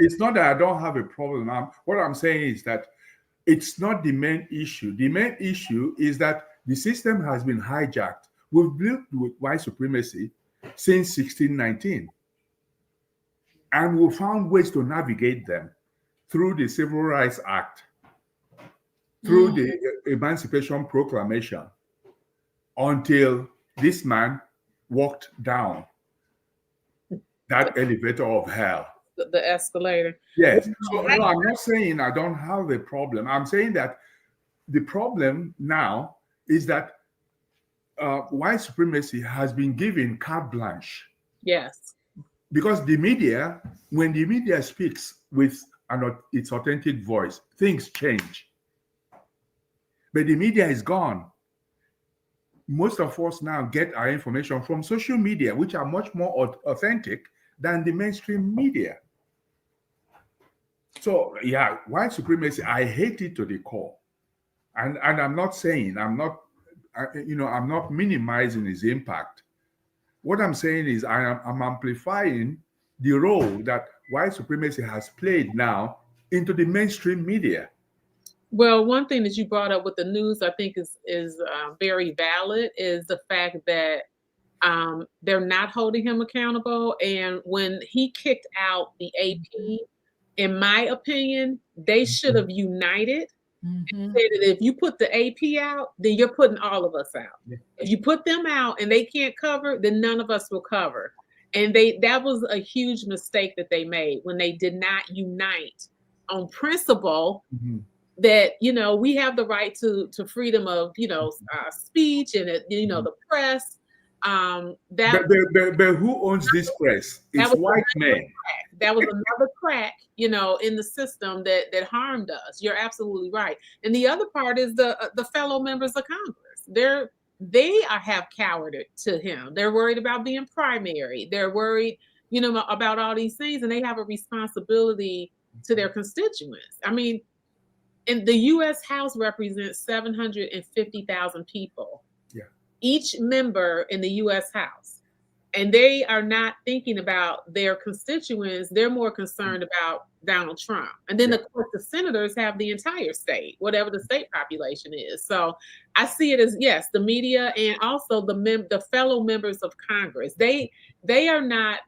it's not that I don't have a problem. What I'm saying is that it's not the main issue. The main issue is that the system has been hijacked. We've lived with white supremacy since 1619, and we found ways to navigate them through the Civil Rights Act, through the Emancipation Proclamation, until this man walked down that elevator of hell. The escalator. Yes. So no, I'm not saying I don't have a problem. I'm saying that the problem now is that white supremacy has been given carte blanche. Yes. Because the media, when the media speaks with its authentic voice, things change. But the media is gone. Most of us now get our information from social media, which are much more authentic than the mainstream media. So yeah, white supremacy, I hate it to the core. And I'm not saying, I'm not minimizing its impact. What I'm saying is I'm amplifying the role that white supremacy has played now into the mainstream media. Well, one thing that you brought up with the news, I think is very valid, is the fact that they're not holding him accountable. And when he kicked out the AP, in my opinion, they should have united. And said that if you put the AP out, then you're putting all of us out. If you put them out and they can't cover, then none of us will cover. And that was a huge mistake that they made when they did not unite on principle. That we have the right to freedom of speech and the press. But who owns this press? It's white men. That was another crack, in the system that harmed us. You're absolutely right. And the other part is the fellow members of Congress. They have cowered to him. They're worried about being primary. They're worried, about all these things, and they have a responsibility to their constituents. I mean, and the U.S. House represents 750,000 people. Yeah. Each member in the U.S. House. And they are not thinking about their constituents. They're more concerned about Donald Trump. And then, of course, the senators have the entire state, whatever the state population is. So I see it as, yes, the media and also the fellow members of Congress. They are not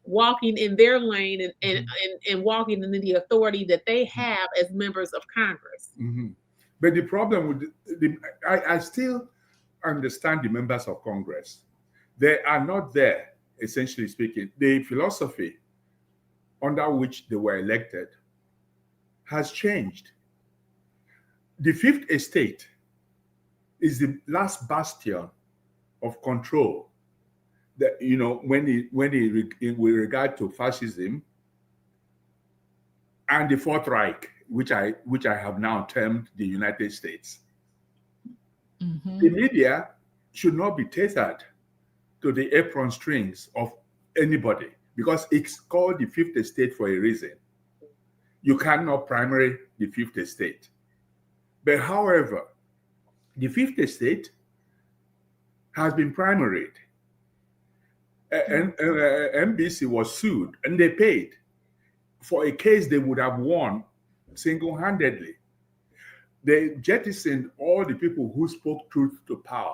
walking in their lane and walking in the authority that they have as members of Congress. But the problem with I still understand the members of Congress. They are not there, essentially speaking. The philosophy under which they were elected has changed. The Fifth Estate is the last bastion of control. That with regard to fascism and the Fourth Reich, which I have now termed the United States. The media should not be tethered to the apron strings of anybody because it's called the Fifth Estate for a reason. You cannot primary the Fifth Estate. But however, the Fifth Estate has been primaried. NBC was sued and they paid for a case they would have won single-handedly. They jettisoned all the people who spoke truth to power.